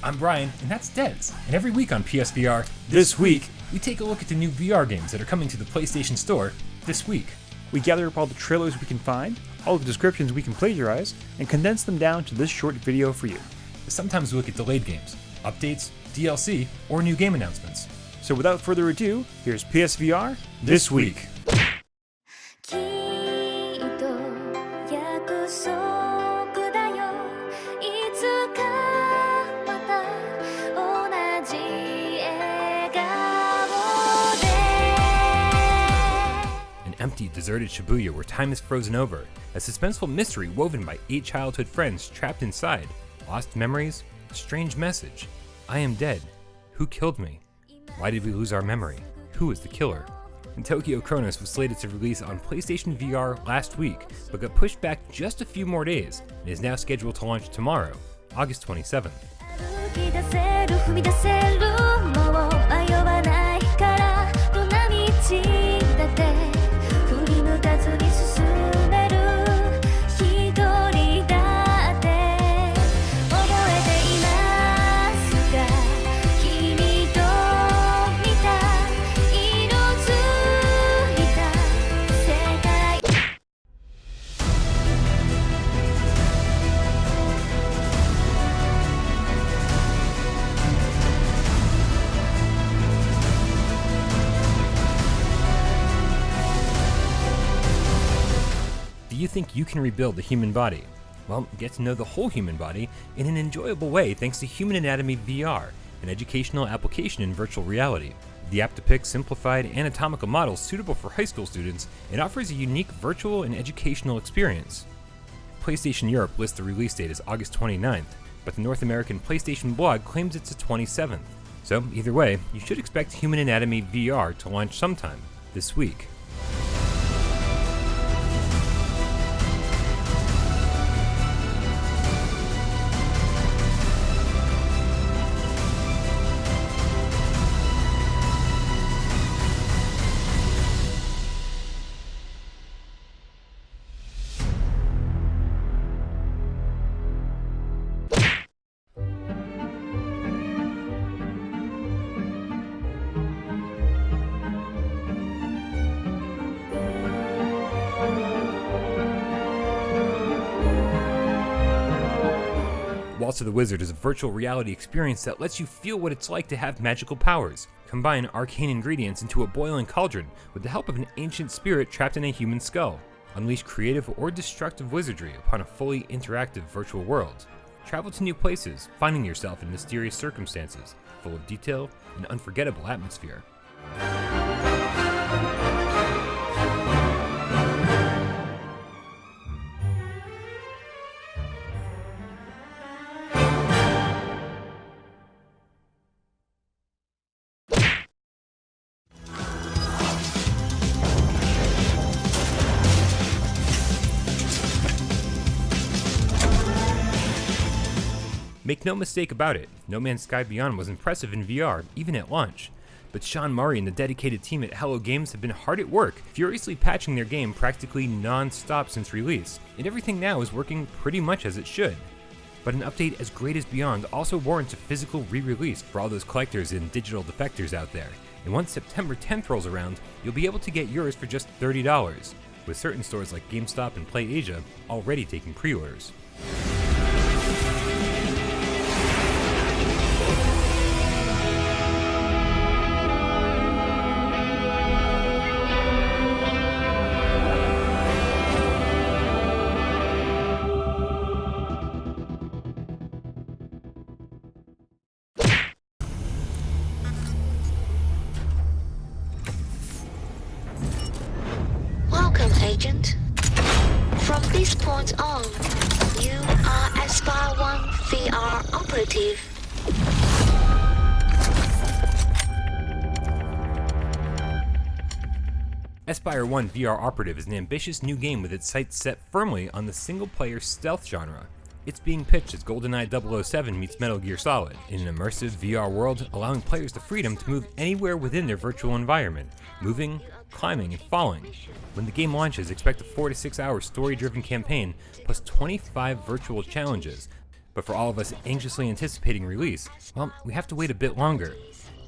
I'm Brian, and that's Dez. And every week on PSVR, This week, we take a look at the new VR games that are coming to the PlayStation Store this week. we gather up all the trailers we can find, all the descriptions we can plagiarize, and condense them down to this short video for you. Sometimes we look at delayed games, updates, DLC, or new game announcements. So without further ado, here's PSVR This Week. きっと約束だよいつかまた同じ笑顔で An empty, deserted Shibuya where time is frozen over, a suspenseful mystery woven by 8 childhood friends trapped inside, lost memories, a strange message. I am dead. Who killed me? Why did we lose our memory? Who is the killer? And Tokyo Chronos was slated to release on PlayStation VR last week, but got pushed back just a few more days, and is now scheduled to launch tomorrow, August 27th. 歩き出せる踏み出せるもう迷わないからどんな道だって振り向かずに進める一人だって覚えていますか君と見た色づいた世界 Do you think you can rebuild the human body? Well, get to know the whole human body in an enjoyable way thanks to Human Anatomy VR, an educational application in virtual reality. The app depicts simplified anatomical models suitable for high school students and offers a unique virtual and educational experience. PlayStation Europe lists the release date as August 29th, but the North American PlayStation blog claims it's the 27th. So either way, you should expect Human Anatomy VR to launch sometime this week. Waltz of the Wizard is a virtual reality experience that lets you feel what it's like to have magical powers. Combine arcane ingredients into a boiling cauldron with the help of an ancient spirit trapped in a human skull. Unleash creative or destructive wizardry upon a fully interactive virtual world. Travel to new places, finding yourself in mysterious circumstances, full of detail and unforgettable atmosphere. Make no mistake about it, No Man's Sky Beyond was impressive in VR, even at launch. But Sean Murray and the dedicated team at Hello Games have been hard at work, furiously patching their game practically non-stop since release, and everything now is working pretty much as it should. But an update as great as Beyond also warrants a physical re-release for all those collectors and digital defectors out there. And once September 10th rolls around, you'll be able to get yours for just $30, with certain stores like GameStop and PlayAsia already taking pre-orders. Welcome, Agent. From this point on, you are Aspire 1 VR operative. Aspire 1 VR Operative is an ambitious new game with its sights set firmly on the single-player stealth genre. It's being pitched as GoldenEye 007 meets Metal Gear Solid, in an immersive VR world allowing players the freedom to move anywhere within their virtual environment, moving, climbing, and falling. When the game launches, expect a 4 to 6 hour story-driven campaign, plus 25 virtual challenges. But for all of us anxiously anticipating release, well, we have to wait a bit longer.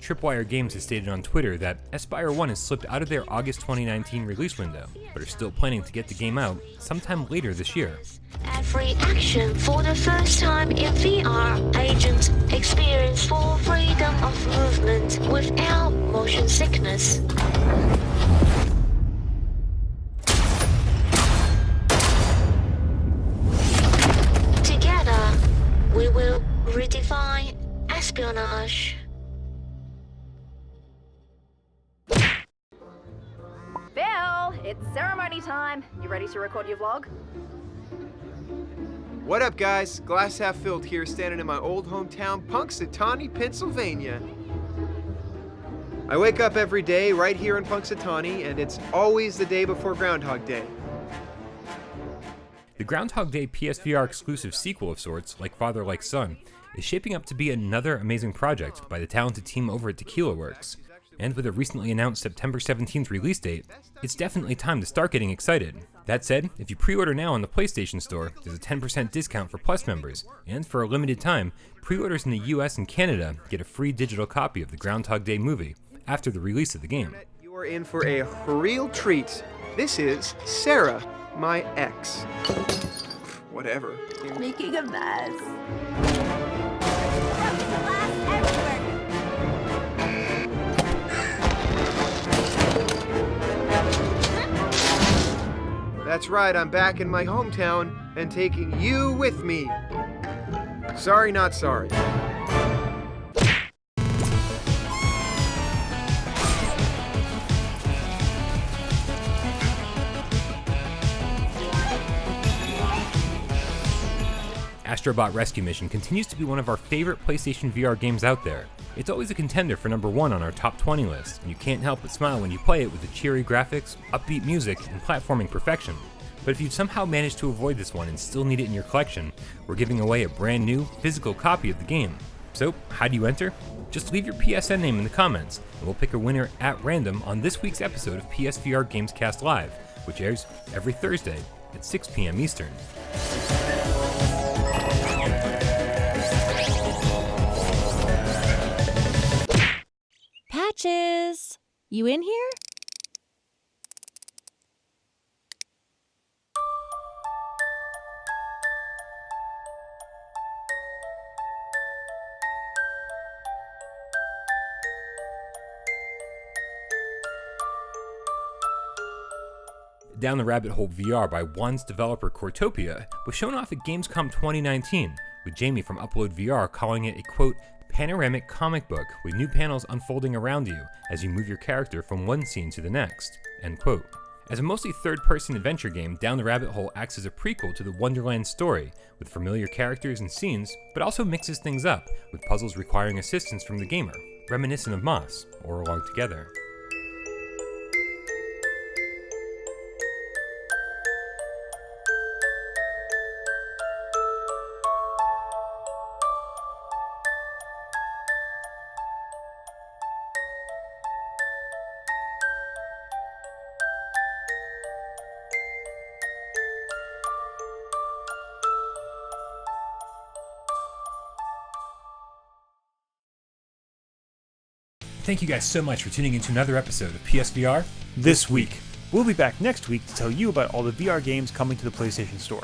Tripwire Games has stated on Twitter that Espire 1 has slipped out of their August 2019 release window, but are still planning to get the game out sometime later this year. Every action for the first time in VR, agents experience full freedom of movement without motion sickness. Together, we will redefine espionage. Bill, it's ceremony time. You ready to record your vlog? What up, guys? Glass half filled here, standing in my old hometown, Punxsutawney, Pennsylvania. I wake up every day right here in Punxsutawney, and it's always the day before Groundhog Day. The Groundhog Day PSVR exclusive sequel of sorts, like Father Like Son, is shaping up to be another amazing project by the talented team over at Tequila Works. And with a recently announced September 17th release date, it's definitely time to start getting excited. That said, if you pre-order now on the PlayStation Store, there's a 10% discount for Plus members, and for a limited time, pre-orders in the US and Canada get a free digital copy of the Groundhog Day movie after the release of the game. You are in for a real treat. This is Sarah, my ex. Whatever. Making a mess. That's right, I'm back in my hometown and taking you with me. Sorry, not sorry. Astro Bot Rescue Mission continues to be one of our favorite PlayStation VR games out there. It's always a contender for number 1 on our top 20 list, and you can't help but smile when you play it with the cheery graphics, upbeat music, and platforming perfection. But if you've somehow managed to avoid this one and still need it in your collection, we're giving away a brand new, physical copy of the game. So, how do you enter? Just leave your PSN name in the comments, and we'll pick a winner at random on this week's episode of PSVR Gamescast Live, which airs every Thursday at 6 p.m. Eastern. Patches! You in here? Down the Rabbit Hole VR by Wands developer Cortopia was shown off at Gamescom 2019, with Jamie from Upload VR calling it a quote, panoramic comic book with new panels unfolding around you as you move your character from one scene to the next, end quote. As a mostly third-person adventure game, Down the Rabbit Hole acts as a prequel to the Wonderland story, with familiar characters and scenes, but also mixes things up, with puzzles requiring assistance from the gamer, reminiscent of Moss, or Along Together. Thank you guys so much for tuning into another episode of PSVR This week. We'll be back next week to tell you about all the VR games coming to the PlayStation Store.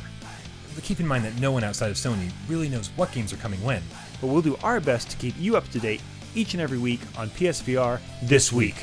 But keep in mind that no one outside of Sony really knows what games are coming when. But we'll do our best to keep you up to date each and every week on PSVR This Week.